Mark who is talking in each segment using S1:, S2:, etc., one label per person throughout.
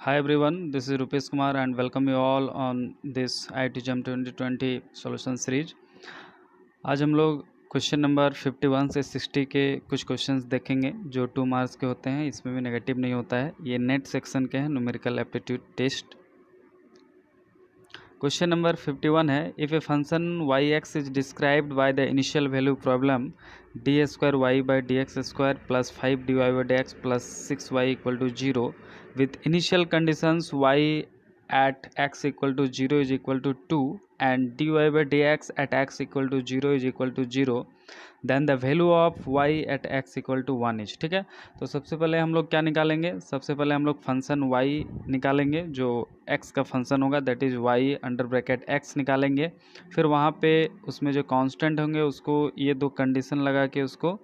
S1: Hi everyone, this is Rupesh Kumar and welcome you all on this IT Jam 2020 solution series। आज हम लोग question number 51 से 60 के कुछ क्वेश्चंस देखेंगे जो 2 मार्क्स के होते हैं। इसमें भी नेगेटिव नहीं होता है। ये नेट सेक्शन के हैं, numerical aptitude test. Question number 51 है, if a function Y X is described by the initial value problem D square Y by D X square plus 5 D Y by D X plus 6 Y equal to 0 with initial conditions y at x equal to 0 is equal to 2 and dy by dx at x equal to 0 is equal to 0 then the value of y at x equal to 1 is। ठीक है, तो सबसे पहले हम लोग क्या निकालेंगे? सबसे पहले हम लोग फंक्शन y निकालेंगे जो x का फंक्शन होगा, that is y under bracket x निकालेंगे। फिर वहाँ पे उसमें जो कांस्टेंट होंगे उसको ये दो कंडीशन लगा के उसको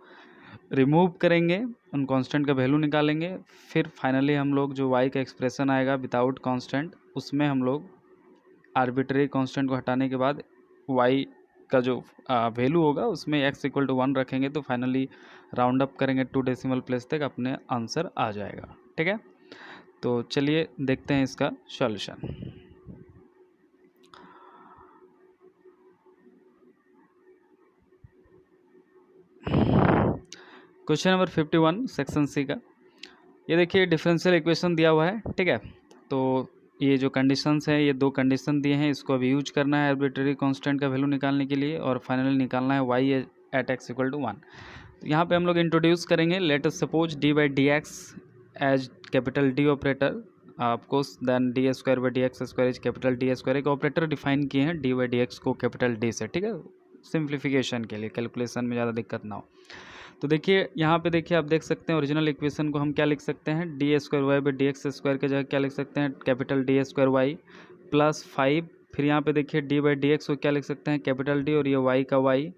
S1: रिमूव करेंगे, उन कांस्टेंट का वैल्यू निकालेंगे। फिर फाइनली हम लोग जो y का एक्सप्रेशन आएगा विदाउट कांस्टेंट, उसमें हम लोग आर्बिट्रेरी कांस्टेंट को हटाने के बाद y का जो वैल्यू होगा उसमें x इक्वल टू 1 रखेंगे, तो फाइनली राउंड अप करेंगे 2 डेसिमल प्लेस तक, अपने आंसर आ जाएगा। ठीक है, तो चलिए देखते हैं इसका solution. Question number 51 section C का, ये देखिए डिफरेंशियल इक्वेशन दिया हुआ है। ठीक है, तो ये जो कंडीशंस हैं, ये दो कंडीशन दिए हैं, इसको अभी यूज करना है आर्बिट्रेरी कांस्टेंट का वैल्यू निकालने के लिए और फाइनली निकालना है y at x equal to 1। तो यहाँ पे हम लोग इंट्रोड्यूस करेंगे, let us suppose d by D X as capital D operator, of course then D square by D X square is capital D square. एक ऑपरेटर डिफाइन किए हैं d by D X को कैपिटल D से। ठीक है, simplification के लिए, calculation में ज़्यादा दिक्कत ना हो। तो देखिए यहाँ पे देखिए आप देख सकते हैं ओरिजिनल इक्वेशन को हम क्या लिख सकते हैं, D square Y by D X square के जगह क्या लिख सकते हैं, capital D square Y plus 5। फिर यहाँ पे देखिए डी बाई डी एक्स को क्या लिख सकते हैं, कैपिटल डी और ये वाई का वाई,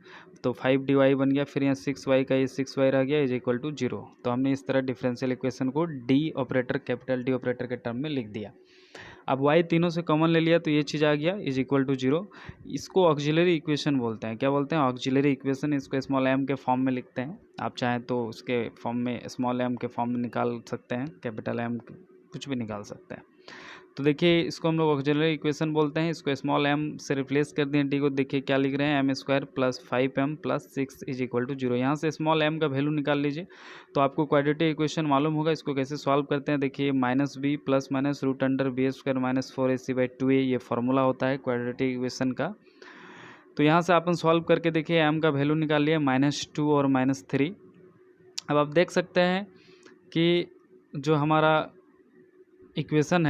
S1: तो 5 डी वाई बन गया। फिर यहाँ 6 वाई का ये 6 वाई रह गया इज इक्वल टू 0। तो हमने इस तरह डिफरेंशियल इक्वेशन को D operator capital D operator के टर्म में लिख दिया। अब y तीनों से कॉमन ले लिया तो ये चीज़ आ गया इज इक्वल टू 0। इसको ऑक्सिलरी इक्वेशन बोलते हैं। क्या बोलते हैं? Auxiliary equation. इसको स्मॉल m के फॉर्म में लिखते हैं। आप चाहें तो उसके फॉर्म में, स्मॉल m के फॉर्म में निकाल सकते हैं, कैपिटल M कुछ भी निकाल सकते हैं। तो देखिए इसको हम लोग ऑक्सिलरी इक्वेशन बोलते हैं। इसको स्मॉल m से रिप्लेस कर दिए डी को, देखिए क्या लिख रहे हैं, M square plus 5m plus 6 is equal to 0। यहाँ से स्मॉल m का वैल्यू निकाल लीजिए तो आपको क्वाड्रेटिक इक्वेशन मालूम होगा। इसको कैसे सॉल्व करते हैं, देखिए minus B plus minus root under B square minus 4ac by 2a, ये फॉर्मूला होता है क्वाड्रेटिक इक्वेशन का। तो यहाँ से अपन सॉल्व करके देखिए m का वैल्यू निकाल लिया -2 और -3। अब आप देख सकते हैं कि जो हमारा इक्वेशन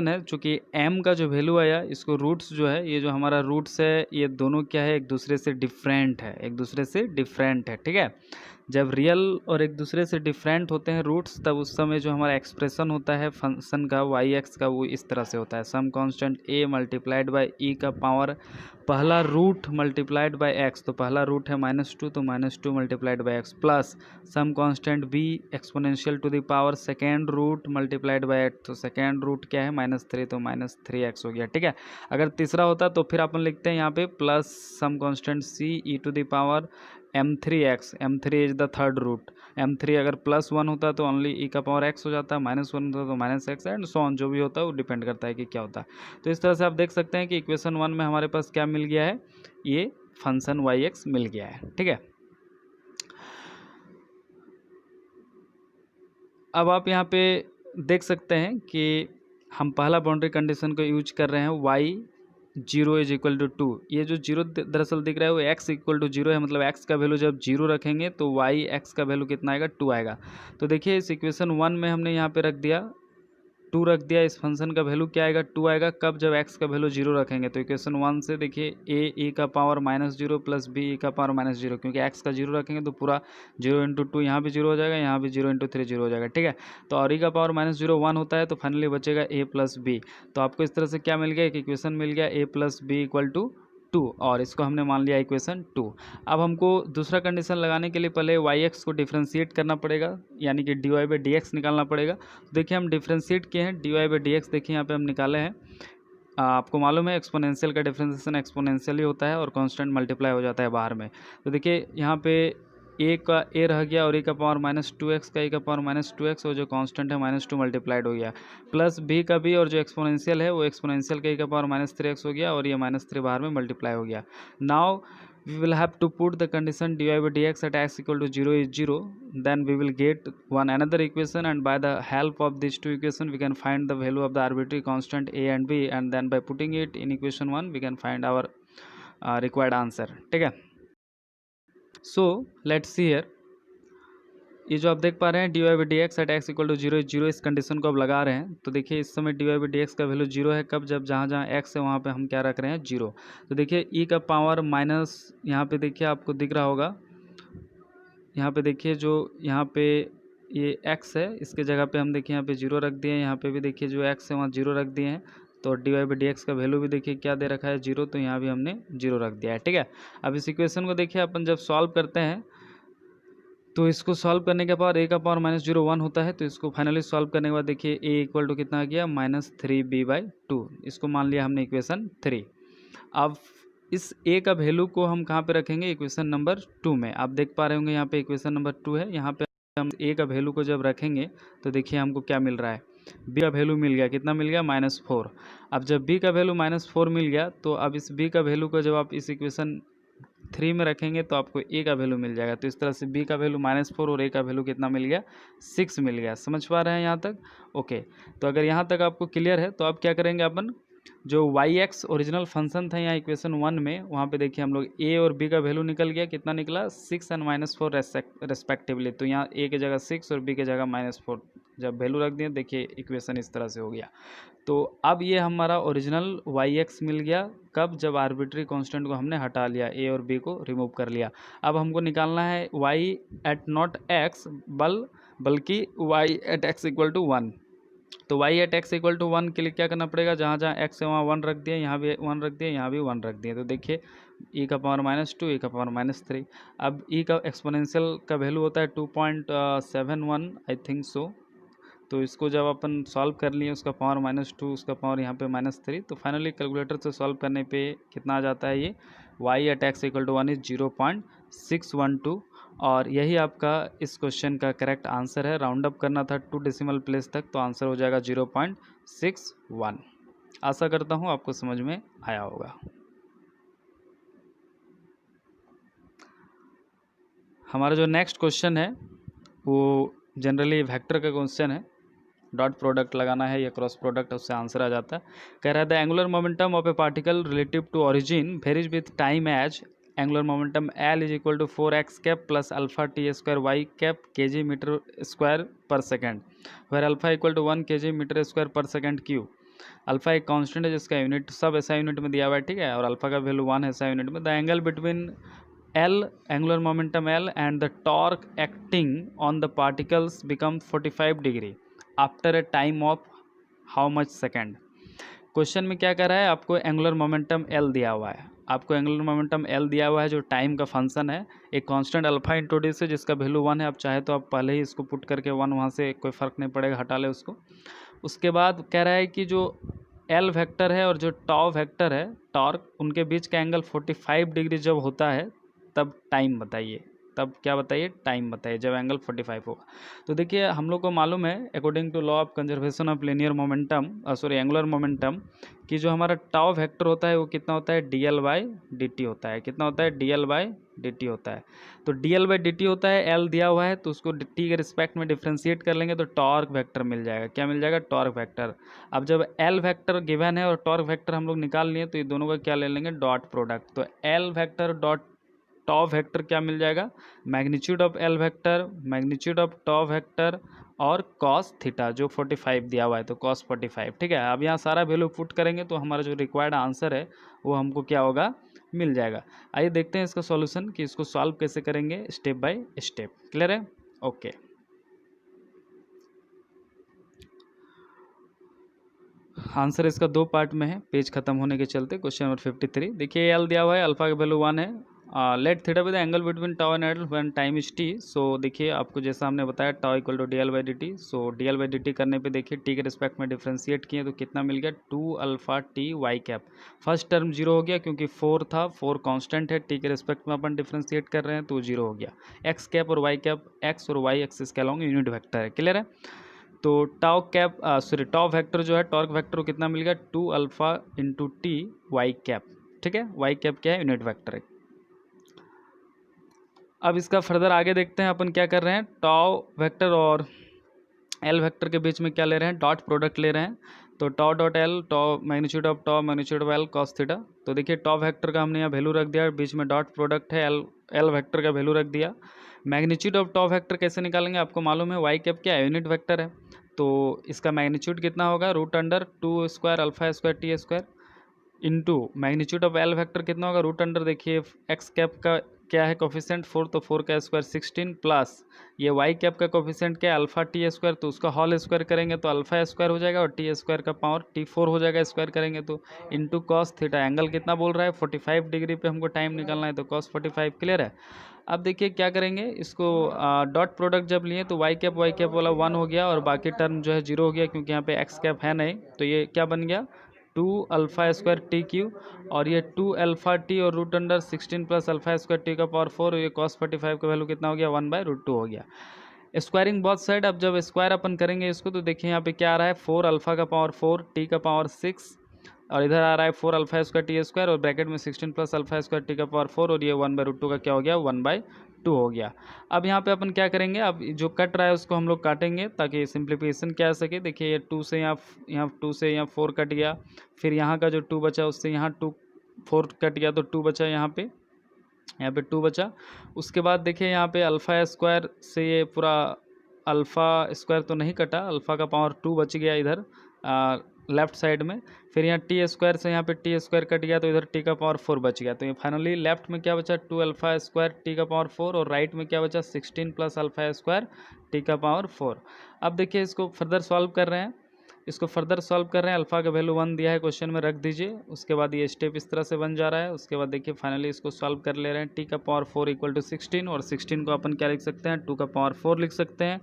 S1: है, चूँकि m का जो वैल्यू आया, इसको रूट्स जो है, ये जो हमारा रूट्स है, ये दोनों क्या है, एक दूसरे से डिफरेंट है। ठीक है, जब रियल और एक दूसरे से डिफरेंट होते हैं रूट्स, तब उस समय जो हमारा एक्सप्रेशन होता है फंक्शन का वाई एक्स का, वो इस तरह से होता है, some constant a multiplied by e का पावर पहला रूट मल्टीप्लाइड बाय x, तो पहला रूट है -2, तो -2 multiplied by x plus some constant b exponential to the power second root multiplied by x, तो सेकेंड रूट क्या है -3, तो -3x हो गया। ठीक है, अगर तीसरा होता तो फिर अपन लिखते हैं यहाँ पे plus some constant c e to the power m3x, m3 is the third root. m3 अगर +1 होता तो ओनली e का पावर x हो जाता, -1 होता तो -x, एंड सो ऑन, जो भी होता है वो डिपेंड करता है कि क्या होता है। तो इस तरह से आप देख सकते हैं कि इक्वेशन 1 में हमारे पास क्या मिल गया है, ये फंक्शन y(x) मिल गया है। ठीक है, अब आप यहाँ पे देख सकते हैं कि हम पहला बाउंड्री कंडीशन को यूज कर रहे हैं, y 0 इज इक्वल टू 2। ये जो 0 दरअसल दिख रहा है वो x इक्वल टू 0 है, मतलब x का वैल्यू जब 0 रखेंगे तो y x का वैल्यू कितना आएगा, 2 आएगा। तो देखिए इस इक्वेशन 1 में हमने यहाँ पे रख दिया 2 रख दिया, इस फंक्शन का वैल्यू क्या आएगा, 2 आएगा। कब? जब x का वैल्यू 0 रखेंगे। तो इक्वेशन 1 से देखिए a e का पावर -0 प्लस b e का पावर -0, क्योंकि x का 0 रखेंगे तो पूरा 0 इंटू 2, यहाँ भी 0 हो जाएगा, यहाँ भी 0 इंटू 3 0 हो जाएगा। ठीक है, तो और e का पावर -0 1 होता है, तो फाइनली बचेगा a प्लस b। तो आपको इस तरह से क्या मिल गया, एक इक्वेशन मिल गया a plus B equal to 2, और इसको हमने मान लिया इक्वेशन 2। अब हमको दूसरा कंडीशन लगाने के लिए पहले y(x) को डिफ्रेंशिएट करना पड़ेगा, यानी कि dy बाई डी एक्स निकालना पड़ेगा। तो देखिए हम डिफ्रेंशिएट किए हैं, dy बाई डी एक्स देखिए यहाँ पे हम निकाले हैं। आपको मालूम है एक्सपोनेंशियल का डिफ्रेंशिएशन एक्सपोनेंशियल ही होता है और कांस्टेंट मल्टीप्लाई हो जाता है बाहर में। तो देखिए यहाँ पे ए का ए रह गया और ए का पावर -2x का ए का पावर -2x और जो कांस्टेंट है -2 मल्टीप्लाइड हो गया, प्लस बी का बी और जो एक्सपोनेंशियल है वो एक्सपोनेंशियल का ए का पावर -3x हो गया और ये -3 बाहर में मल्टीप्लाई हो गया। Now we will have to put the condition dy by dx at x equal to 0 is 0, then we will get one another equation, and by the help of these two equation we can find the value of the arbitrary constant a and b, and then by putting it in equation 1 we can find our required answer। ठीक है, so let's see here, ये जो आप देख पा रहे हैं D Y by D X at X equal to 0 is 0, इस कंडीशन को आप लगा रहे हैं। तो देखिए इस समय D Y by D X का वैल्यू 0 है, कब, जब जहाँ जहाँ एक्स है वहाँ पे हम क्या रख रहे हैं 0। तो देखिए ई का पावर माइनस, यहाँ पे देखिए आपको दिख रहा होगा, यहाँ पे देखिए जो यहाँ पे ये एक्स है इसके जगह पे हम देखिए यहाँ पे 0 रख दिए हैं, यहाँ पे भी देखिए जो एक्स है वहाँ 0 रख दिए हैं। तो D Y by D X का वैल्यू भी देखिए क्या दे रखा है 0, तो यहाँ भी हमने 0 रख दिया है। ठीक है, अब इस इक्वेशन को देखिए अपन जब सॉल्व करते हैं तो इसको सॉल्व करने के बाद ए का पावर -0 1 होता है, तो इसको फाइनली सॉल्व करने के बाद देखिए ए इक्वल टू कितना आ गया -3b/2, इसको मान लिया हमने इक्वेशन 3। अब इस ए का वैल्यू को हम कहाँ पे रखेंगे, इक्वेशन नंबर 2 में। आप देख पा रहे होंगे यहाँ पे इक्वेशन नंबर 2 है, यहाँ पे हम ए का वैल्यू को जब रखेंगे तो देखिए हमको क्या मिल रहा है, बी का वैल्यू मिल गया, कितना मिल गया -4। अब जब बी का वैल्यू -4 मिल गया तो अब इस बी का वैल्यू को जब आप इस इक्वेशन 3 में रखेंगे तो आपको ए का वैल्यू मिल जाएगा। तो इस तरह से बी का वैल्यू -4 और ए का वैल्यू कितना मिल गया 6 मिल गया। समझ पा रहे हैं यहाँ तक? ओके, तो अगर यहाँ तक आपको क्लियर है तो अब क्या करेंगे अपन, जो वाई एक्स ओरिजिनल फंक्शन था यहाँ इक्वेशन 1 में, वहाँ पे देखिए हम लोग ए और बी का वैल्यू निकल गया, कितना निकला 6 एंड -4 रेस्पेक्टिवली। तो यहाँ ए की जगह 6 और बी की जगह -4 जब वैल्यू रख दिए देखिए इक्वेशन इस तरह से हो गया। तो अब ये हमारा ओरिजिनल वाई एक्स मिल गया, कब, जब आर्बिट्री कांस्टेंट को हमने हटा लिया, ए और बी को रिमूव कर लिया। अब हमको निकालना है वाई एट नॉट एक्स बल्कि Y at X equal to 1। तो Y at X equal to 1 के लिए क्या करना पड़ेगा, जहाँ जहाँ एक्स है वहाँ 1 रख दिए, यहाँ भी 1 रख दिए, यहाँ भी 1 रख दिए। तो देखिए ई का पावर -2, ई का पावर -3। अब ई का एक्सपोनेंशियल का वैल्यू होता है 2.71 आई थिंक सो। तो इसको जब अपन सॉल्व कर लिए, उसका पावर -2, उसका पावर यहाँ पे -3, तो फाइनली कैलकुलेटर से सॉल्व करने पे कितना आ जाता है, ये y at X equal to 1 is 0.612। और यही आपका इस क्वेश्चन का करेक्ट आंसर है। राउंड अप करना था 2 डेसिमल प्लेस तक, तो आंसर हो जाएगा 0.61। आशा करता हूँ आपको समझ में आया होगा। हमारा जो नेक्स्ट क्वेश्चन है वो जनरली वेक्टर का क्वेश्चन है, डॉट प्रोडक्ट लगाना है या क्रॉस प्रोडक्ट, उससे आंसर आ जाता है। कह रहा है the angular momentum of a particle relative to origin varies with time as angular momentum L is equal to 4x cap plus alpha T square Y cap kg metre square per second, where alpha equal to 1 kg metre square per second cube. Alpha एक constant है जिसका unit सब ऐसा unit में दिया हुआ है, ठीक है, और अल्फा का वैल्यू 1 है ऐसा यूनिट में। The angle between L angular momentum L and the torque acting on the particles become 45 degree after a time of how much second। Question में क्या कर रहा है, आपको एंगुलर मोमेंटम L दिया हुआ है, आपको एंगुलर मोमेंटम L दिया हुआ है जो टाइम का फंक्शन है, एक कांस्टेंट अल्फा इंट्रोड्यूस है जिसका वैल्यू 1 है। आप चाहे तो आप पहले ही इसको पुट करके 1 वहाँ से कोई फ़र्क नहीं पड़ेगा, हटा ले उसको। उसके बाद कह रहा है कि जो L वेक्टर है और जो टॉ वेक्टर है टॉर्क, उनके बीच का एंगल 45 डिग्री जब होता है तब टाइम बताइए, तब क्या बताइए, टाइम बताइए जब एंगल 45 होगा। तो देखिए हम लोग को मालूम है according to law of conservation of linear momentum angular momentum कि जो हमारा टाउ वेक्टर होता है वो कितना होता है dl/dt होता है, कितना होता है dl/dt होता है। तो dl/dt होता है, L दिया हुआ है तो उसको t के रिस्पेक्ट में डिफ्रेंशिएट कर लेंगे तो टॉर्क वेक्टर मिल जाएगा। क्या मिल जाएगा, टॉर्क वेक्टर। अब जब L वेक्टर गिवन है और टॉर्क वेक्टर हम लोग निकाल लिए तो ये दोनों का क्या ले लेंगे, डॉट प्रोडक्ट। तो L vector dot tau vector क्या मिल जाएगा, magnitude of L vector, magnitude of tau vector और कॉस थीटा जो 45 दिया हुआ है तो कॉस 45। ठीक है, अब यहाँ सारा वैल्यू पुट करेंगे तो हमारा जो रिक्वायर्ड आंसर है वो हमको क्या होगा, मिल जाएगा। आइए देखते हैं इसका सॉल्यूशन कि इसको सॉल्व कैसे करेंगे स्टेप बाय स्टेप। क्लियर है? ओके, आंसर इसका 2 पार्ट में है, पेज खत्म होने के चलते। क्वेश्चन नंबर 53 देखिए, L दिया हुआ है, अल्फा का वैल्यू 1 है let theta be the angle between tau and L when time is T. So देखिए आपको जैसा हमने बताया tau equal to D L by D T. So D L by D T करने पे देखिए टी के रिस्पेक्ट में डिफ्रेंशिएट किए तो कितना मिल गया 2 alpha T Y cap. First term zero हो गया क्योंकि 4 था, 4 कांस्टेंट है, टी के रिस्पेक्ट में अपन डिफ्रेंशिएट कर रहे हैं तो जीरो हो गया। एक्स कैप और वाई कैप एक्स और वाई एक्सिस के अलॉन्ग यूनिट वेक्टर है, क्लियर है। तो टाउ कैप टाउ वेक्टर जो है टॉर्क वेक्टर को कितना मिल गया 2 alpha into T Y cap, ठीक है। वाई कैप क्या है, यूनिट वेक्टर है। अब इसका फर्दर आगे देखते हैं अपन क्या कर रहे हैं। टाउ वेक्टर और एल वेक्टर के बीच में क्या ले रहे हैं, डॉट प्रोडक्ट ले रहे हैं। तो tau dot L, tau magnitude of tau magnitude of L cos theta. तो देखिए टाउ वेक्टर का हमने यहाँ वैल्यू रख दिया, बीच में डॉट प्रोडक्ट है, एल वेक्टर का वैल्यू रख दिया। मैग्नीट्यूड ऑफ टाउ वेक्टर कैसे निकालेंगे, आपको मालूम है वाई कैप क्या है, यूनिट वेक्टर है। तो इसका मैग्नीट्यूड कितना होगा, root under 2 square alpha square T square into magnitude of L vector कितना होगा, रूट अंडर देखिए एक्स कैप का क्या है कोफिशिएंट 4, तो 4 का स्क्वायर 16 प्लस ये वाई कैप का कोफिशिएंट क्या है अल्फा टी स्क्वायर, तो उसका होल स्क्वायर करेंगे तो अल्फा स्क्वायर हो जाएगा और टी स्क्वायर का पावर टी 4 हो जाएगा स्क्वायर करेंगे तो इंटू कॉस थीटा। एंगल कितना बोल रहा है 45 डिग्री पे हमको टाइम निकालना है तो कॉस 45, क्लियर है। अब देखिए क्या करेंगे इसको, डॉट प्रोडक्ट जब लिए तो वाई कैप वाला 1 हो गया और बाकी टर्म जो है 0 हो गया क्योंकि यहाँ पे एक्स कैप है नहीं, तो ये क्या बन गया 2 अल्फा स्क्वायर टी क्यू और ये 2 अल्फा टी और root under 16 plus alpha square T का पावर 4 और ये कॉस 45 का वैल्यू कितना हो गया 1/√2 हो गया। स्क्वायरिंग बोथ साइड, अब जब स्क्वायर अपन करेंगे इसको तो देखिए यहाँ पे क्या आ रहा है 4 अल्फा का पावर 4 टी का पावर 6 और इधर आ रहा है 4 अल्फा स्क्वायर टी स्क्वायर और ब्रैकेट में 16 प्लस अल्फा स्क्वायर टी का पावर 4 और ये 1/√2 का क्या हो गया 1/2 हो गया। अब यहाँ पे अपन क्या करेंगे, अब जो कट रहा है उसको हम लोग काटेंगे ताकि सिंप्लीफिकेशन क्या आ सके। देखिए ये 2 से यहाँ 2 से यहाँ 4 कट गया, फिर यहाँ का जो 2 बचा उससे यहाँ 4 कट गया तो 2 बचा यहाँ पे 2 बचा। उसके बाद देखिए यहाँ पे अल्फ़ा स्क्वायर से ये पूरा अल्फ़ा स्क्वायर तो नहीं कटा, अल्फ़ा का पावर 2 बच गया इधर लेफ्ट साइड में। फिर यहाँ टी स्क्वायर से यहाँ पे टी स्क्वायर कट गया तो इधर टी का पावर 4 बच गया। तो ये फाइनली लेफ्ट में क्या बचा 2 अल्फ़ा स्क्वायर टी का पावर 4 और राइट में क्या बचा 16 प्लस अल्फ़ा स्क्वायर टी का पावर 4। अब देखिए इसको फर्दर सॉल्व कर रहे हैं, अल्फ़ा का वैल्यू 1 दिया है क्वेश्चन में रख दीजिए। उसके बाद ये स्टेप इस तरह से बन जा रहा है। उसके बाद देखिए फाइनली इसको सॉल्व कर ले रहे हैं। टी का पावर 4 इक्वल टू 16 और 16 को अपन क्या लिख सकते हैं 2 का पावर 4 लिख सकते हैं।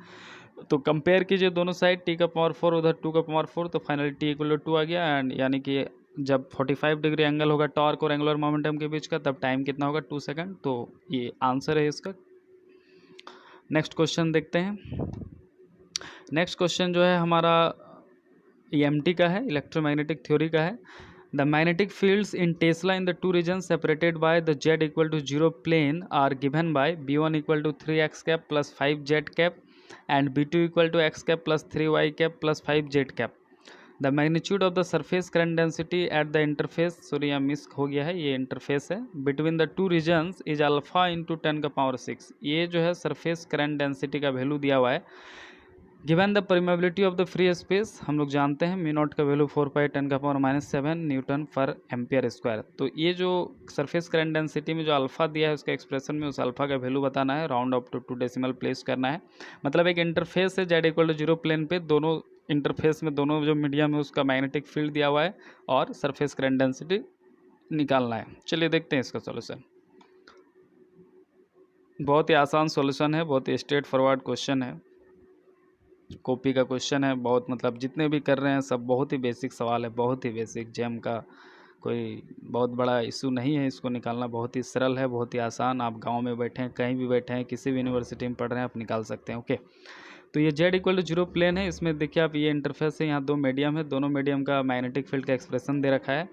S1: तो कंपेयर कीजिए दोनों साइड, टी का पावर 4 उधर 2 का पावर 4, तो फाइनली टी इक्वल टू 2 आ गया। एंड यानी कि जब 45 डिग्री एंगल होगा टॉर्क और एंगुलर मोमेंटम के बीच का तब टाइम कितना होगा 2 सेकंड। तो ये आंसर है इसका। नेक्स्ट क्वेश्चन देखते हैं। नेक्स्ट क्वेश्चन जो है हमारा EMT का है, इलेक्ट्रोमैग्नेटिक थ्योरी का है। The magnetic fields in tesla in the two region separated by the z equal to 0 plane are given by b1 equal to 3x cap plus 5z cap and b2 equal to x cap plus 3y cap plus 5z cap. The magnitude of the surface current density at the interface, sorry यहाँ miss हो गया है, ये interface है, between the two regions is alpha into 10 का power 6। ये जो है सरफेस करंट डेंसिटी का वैल्यू दिया हुआ है। Given the permeability of the free space, हम लोग जानते हैं म्यू नॉट का वैल्यू 4 × 10 का पावर -7 न्यूटन पर एम्पियर स्क्वायर। तो ये जो सरफेस करंट डेंसिटी में जो अल्फा दिया है उसका एक्सप्रेशन में उस अल्फा का वैल्यू बताना है, round up to 2 decimal place करना है। मतलब एक इंटरफेस है z इक्वल टू 0 प्लेन पे, दोनों इंटरफेस में दोनों जो मीडियम है उसका मैग्नेटिक फील्ड दिया हुआ है और सरफेस करंट डेंसिटी निकालना है। चलिए देखते हैं इसका सॉल्यूशन। बहुत ही आसान सॉल्यूशन है, बहुत ही स्ट्रेट फॉरवर्ड क्वेश्चन है, कॉपी का क्वेश्चन है। बहुत मतलब जितने भी कर रहे हैं सब बहुत ही बेसिक सवाल है, बहुत ही बेसिक, जेम का कोई बहुत बड़ा इशू नहीं है। इसको निकालना बहुत ही सरल है, बहुत ही आसान। आप गांव में बैठे हैं, कहीं भी बैठे हैं, किसी भी यूनिवर्सिटी में पढ़ रहे हैं, आप निकाल सकते हैं। ओके, तो ये z इक्वल टू 0 प्लेन है। इसमें देखिए आप ये इंटरफेस है, यहाँ 2 मीडियम है, दोनों मीडियम का मैग्नेटिक फील्ड का एक्सप्रेशन दे रखा है।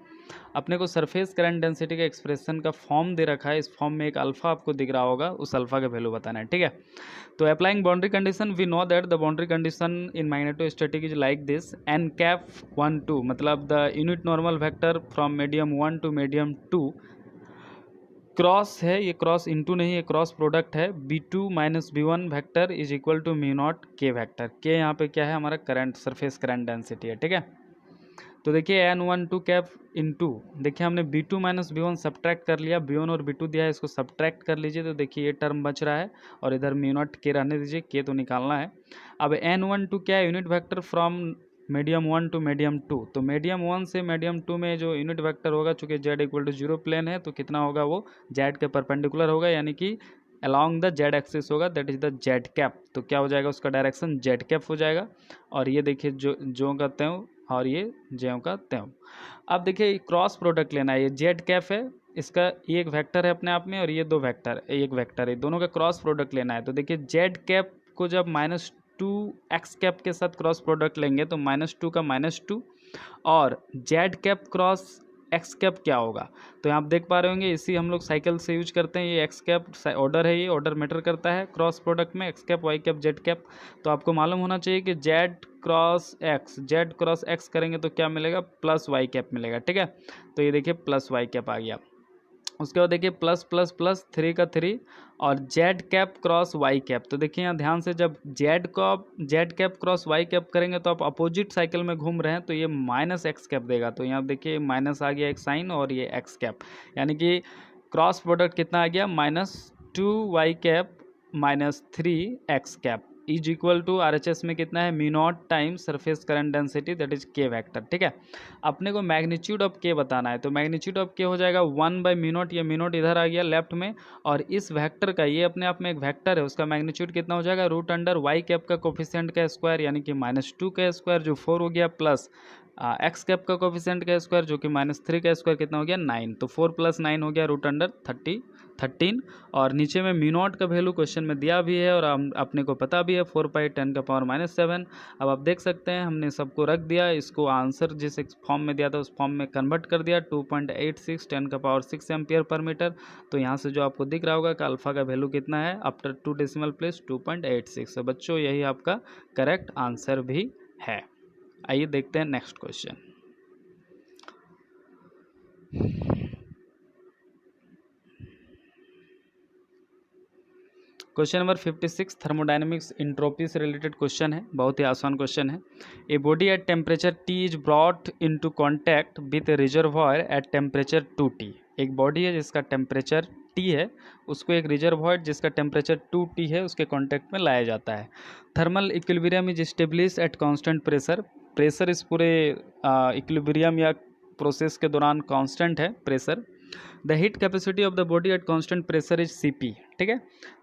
S1: अपने को सरफेस करंट डेंसिटी का एक्सप्रेशन का फॉर्म दे रखा है। इस फॉर्म में एक अल्फा आपको दिख रहा होगा, उस अल्फा का वैल्यू बताना है, ठीक है। तो applying boundary condition, we know that the boundary condition in magnetostatic is like this, n cap 1 2, मतलब the unit normal vector from medium 1 to medium 2 cross है, ये क्रॉस इनटू नहीं है, क्रॉस प्रोडक्ट है, b2 minus b1 vector is equal to mu not k vector. k यहाँ पे क्या है हमारा करंट, सरफेस करंट डेंसिटी है, ठीक है। तो देखिए n12 कैप इनटू, देखिए हमने b2 माइनस b1 सब्ट्रैक्ट कर लिया, b1 और b2 दिया है, इसको सब्ट्रैक्ट कर लीजिए तो देखिए ये टर्म बच रहा है और इधर म्यू नॉट k रहने दीजिए, k तो निकालना है। अब n12 क्या है, unit vector from medium 1 to medium 2, तो मीडियम 1 से मीडियम 2 में जो यूनिट वेक्टर होगा, चूँकि z इक्वल टू 0 प्लेन है, तो कितना होगा, वो z के परपेंडिकुलर होगा, यानी कि अलॉन्ग द z एक्सिस होगा, that is the z cap. तो क्या हो जाएगा, उसका डायरेक्शन z कैप हो जाएगा। और ये देखिए जो का त्यों और ये ज्यों का त्यों। अब देखिए क्रॉस प्रोडक्ट लेना है, ये z कैप है, इसका ये एक वेक्टर है अपने आप में, और ये दो वेक्टर, एक वेक्टर है, दोनों का क्रॉस प्रोडक्ट लेना है। तो देखिए z कैप को जब -2 x कैप के साथ क्रॉस प्रोडक्ट लेंगे तो -2 का -2, और z cap cross x cap क्या होगा, तो यहाँ आप देख पा रहे होंगे, इसी हम लोग साइकिल से यूज करते हैं। ये एक्स कैप ऑर्डर है, ये ऑर्डर मैटर करता है क्रॉस प्रोडक्ट में, X cap, Y cap, Z cap. तो आपको मालूम होना चाहिए कि जेड क्रॉस एक्स करेंगे तो क्या मिलेगा, प्लस वाई कैप मिलेगा, ठीक है। तो ये देखिए प्लस वाई कैप आ गया। उसके बाद देखिए प्लस प्लस प्लस 3 का 3 और Z cap cross Y cap. तो देखिए यहाँ ध्यान से, जब Z cap cross Y cap करेंगे तो आप अपोजिट साइकिल में घूम रहे हैं, तो ये माइनस एक्स कैप देगा। तो यहाँ देखिए माइनस आ गया एक साइन और ये एक्स कैप, यानी कि क्रॉस प्रोडक्ट कितना आ गया, -2 Y cap -3 X cap is equal to RHS में कितना है, μ0 times surface current density, that is K vector, ठीक है। अपने को मैग्नीट्यूड ऑफ के बताना है, तो मैग्नीट्यूड ऑफ के हो जाएगा 1/μ0, ये μ0 इधर आ गया लेफ्ट में, और इस वेक्टर का, ये अपने आप में एक वेक्टर है, उसका मैग्नीट्यूड कितना हो जाएगा, √वाई कैप का कोफिशिएंट का स्क्वायर, यानी कि -2 का स्क्वायर जो 4 हो गया, प्लस एक्स कैप का कोफिशिएंट का स्क्वायर जो कि -3 का स्क्वायर कितना हो गया, 9। तो 4 + 9 हो गया √13। और नीचे में μ0 का वैल्यू क्वेश्चन में दिया भी है और अपने को पता भी है, 4π10⁻⁷। अब आप देख सकते हैं हमने सबको रख दिया, इसको आंसर जिस फॉर्म में दिया था उस फॉर्म में कन्वर्ट कर दिया, 2.86 10⁻6 एम्पियर पर मीटर। तो यहाँ से जो आपको दिख रहा होगा कि अल्फ़ा का वैल्यू कितना है, आफ्टर 2 डेसिमल प्लेस 2.86। तो बच्चों यही आपका करेक्ट आंसर भी है। आइए देखते हैं next question. Question number 56 thermodynamics entropy से रिलेटेड क्वेश्चन है, बहुत ही आसान क्वेश्चन है। A body at temperature T is brought into contact with A reservoir at temperature 2T। एक बॉडी है जिसका टेम्परेचर T है, उसको एक रिजर्वॉयर जिसका टेम्परेचर 2T है उसके कांटेक्ट में लाया जाता है। Thermal equilibrium is establish at constant pressure. Pressure इस पूरे इक्विलिब्रियम या प्रोसेस के दौरान कांस्टेंट है pressure. The heat capacity of the body at constant pressure is Cp, ठीक है।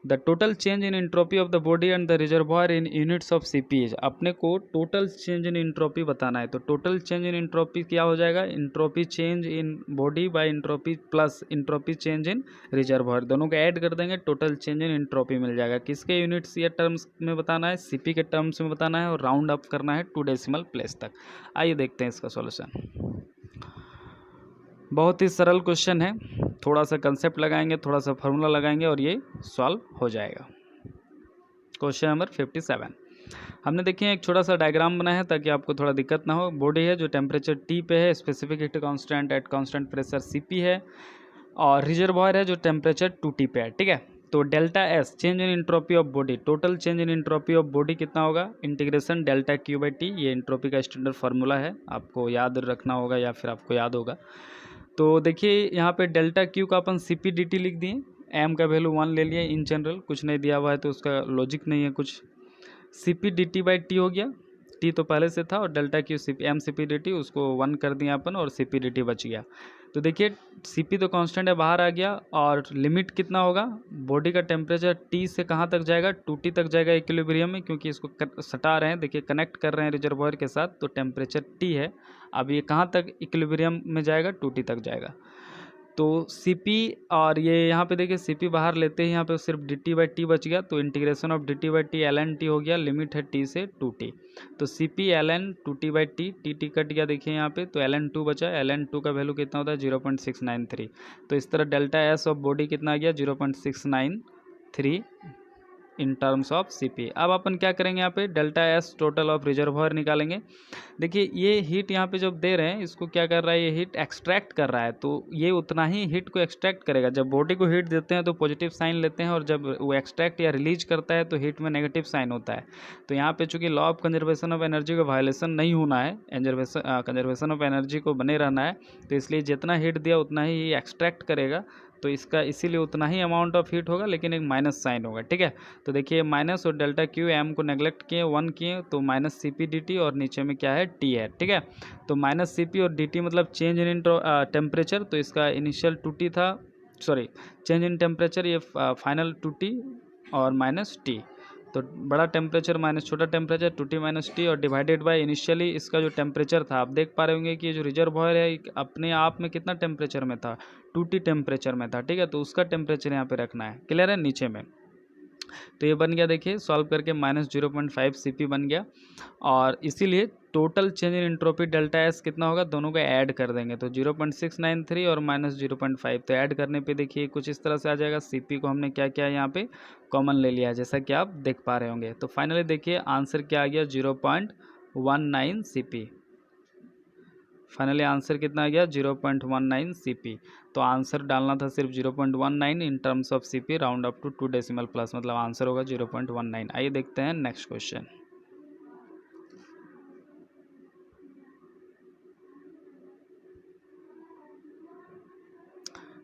S1: The total change in entropy of the body and the reservoir in units of Cp is. अपने को total change in entropy बताना है, तो total change in entropy क्या हो जाएगा, entropy change in body by entropy plus entropy change in reservoir, दोनों को ऐड कर देंगे, टोटल चेंज इन एंट्रोपी मिल जाएगा। किसके यूनिट्स या टर्म्स में बताना है, Cp के टर्म्स में बताना है, और राउंड अप करना है 2 डेसिमल प्लेस तक। आइए देखते हैं इसका सॉल्यूशन। बहुत ही सरल क्वेश्चन है, थोड़ा सा कंसेप्ट लगाएंगे, थोड़ा सा फार्मूला लगाएंगे और ये सॉल्व हो जाएगा। क्वेश्चन नंबर 57 हमने देखिए एक छोटा सा डायग्राम बनाया है ताकि आपको थोड़ा दिक्कत ना हो। बॉडी है जो टेम्परेचर T पे है, specific heat constant at constant pressure Cp है, और रिजर्वॉयर है जो टेम्परेचर 2T पे है, ठीक है। तो delta S change in entropy of body, total change in entropy of body कितना होगा, इंटीग्रेशन डेल्टा Q/T, ये एंट्रोपी का स्टैंडर्ड फार्मूला है, आपको याद रखना होगा या फिर आपको याद होगा। तो देखिए यहाँ पे डेल्टा Q का अपन Cp/dt लिख दिए, m का वैल्यू 1 ले लिए इन जनरल, कुछ नहीं दिया हुआ है तो उसका लॉजिक नहीं है कुछ। Cp/dt/T हो गया, T तो पहले से था, और डेल्टा Q m Cp/dt उसको 1 कर दिया अपन और Cp/dt बच गया। तो देखिए Cp तो कांस्टेंट है, बाहर आ गया, और लिमिट कितना होगा, बॉडी का टेम्परेचर T से कहाँ तक जाएगा, 2T तक जाएगा इक्विलिब्रियम में, क्योंकि इसको सटा रहे हैं, देखिए कनेक्ट कर रहे हैं रिजर्वॉयर के साथ, तो टेम्परेचर T है। अब ये कहाँ तक इक्विलिब्रियम में जाएगा, 2T तक जाएगा। तो Cp, और ये यहाँ पे देखिए Cp बाहर लेते हैं, यहाँ पे सिर्फ dt/T बच गया, तो integration of dt/T ln T हो गया, लिमिट है T से 2T। तो Cp ln 2T/T, T cut गया देखिए यहाँ पे, तो ln 2 बचा, ln 2 का वैल्यू कितना होता है 0.693। तो इस तरह डेल्टा S ऑफ बॉडी कितना आ गया 0.693 इन टर्म्स ऑफ Cp। अब अपन क्या करेंगे, यहाँ पे delta S total of reservoir निकालेंगे। देखिए ये हीट यहाँ पे जब दे रहे हैं, इसको क्या कर रहा है, ये हीट एक्सट्रैक्ट कर रहा है, तो ये उतना ही हीट को एक्सट्रैक्ट करेगा। जब बॉडी को हीट देते हैं तो पॉजिटिव साइन लेते हैं, और जब वो एक्सट्रैक्ट या रिलीज करता है तो हीट में नेगेटिव साइन होता है। तो यहाँ पे चूँकि law of conservation of energy का वायलेशन नहीं होना है, कंजर्वेशन ऑफ एनर्जी को बने रहना है, तो इसलिए जितना हीट दिया उतना ही एक्सट्रैक्ट करेगा। तो इसका इसीलिए उतना ही अमाउंट ऑफ हीट होगा, लेकिन एक माइनस साइन होगा, ठीक है। तो देखिए माइनस और डेल्टा क्यू एम को नेग्लेक्ट किए, 1 किए, तो minus C P D T और नीचे में क्या है, टी है, ठीक है। तो माइनस सी पी और डी टी मतलब चेंज इन टेम्परेचर, तो इसका इनिशियल 2T था, सॉरी चेंज इन टेम्परेचर, ये फाइनल 2T और माइनस टी, तो बड़ा टेम्परेचर माइनस छोटा टेम्परेचर 2T माइनस टी और डिवाइडेड बाय इनिशियली इसका जो टेम्परेचर था, आप देख पा रहे होंगे कि जो रिजर्वॉयर है अपने आप में कितना टेम्परेचर में था, 2T टेम्परेचर में था, ठीक है। तो उसका टेम्परेचर यहाँ पे रखना है, क्लियर है, नीचे में। तो ये बन गया, देखिए सॉल्व करके माइनस 0.5 CP बन गया, और इसीलिए total change in entropy delta S कितना होगा, दोनों को ऐड कर देंगे, तो 0.693 और माइनस 0.5, तो ऐड करने पे देखिए कुछ इस तरह से आ जाएगा। CP को हमने क्या किया यहाँ पे कॉमन ले लिया है, जैसा कि आप देख पा रहे होंगे। तो फाइनली देखिए आंसर क्या आ गया, 0.19 CP। फाइनली आंसर कितना आ गया, 0.19 CP। तो आंसर डालना था सिर्फ 0.19 in terms of CP, round up to 2 decimal plus, मतलब आंसर होगा 0.19। आइए देखते हैं नेक्स्ट क्वेश्चन।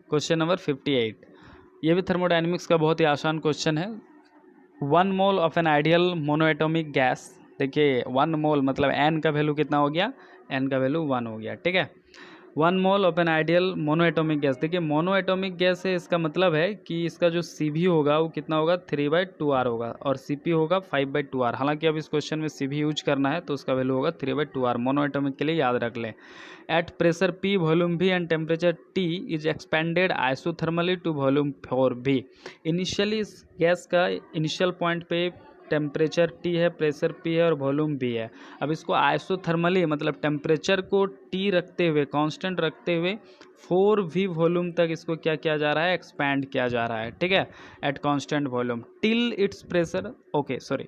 S1: क्वेश्चन नंबर 58, ये भी थर्मोडायनेमिक्स का बहुत ही आसान क्वेश्चन है। 1 mole of an ideal monoatomic gas, देखिए 1 मोल मतलब n का वैल्यू कितना हो गया, n का वैल्यू 1 हो गया, ठीक है। 1 mole of an ideal monoatomic gas, देखिए मोनोएटॉमिक गैस है, इसका मतलब है कि इसका जो CV होगा वो कितना होगा, 3/2R होगा, और CP होगा 5/2R। हालांकि अब इस क्वेश्चन में CV यूज करना है, तो उसका वैल्यू होगा 3/2R। मोनोएटॉमिक के लिए याद रख लें। At pressure P, volume V and temperature T is expanded isothermally to volume 4V। Initially इस गैस का इनिशियल पॉइंट पे टेम्परेचर T है, प्रेशर P है और वॉल्यूम V है। अब इसको आइसोथर्मली मतलब टेम्परेचर को T रखते हुए, कांस्टेंट रखते हुए 4V वॉल्यूम तक इसको क्या किया जा रहा है, एक्सपैंड किया जा रहा है, ठीक है, at constant volume till its pressure, okay sorry,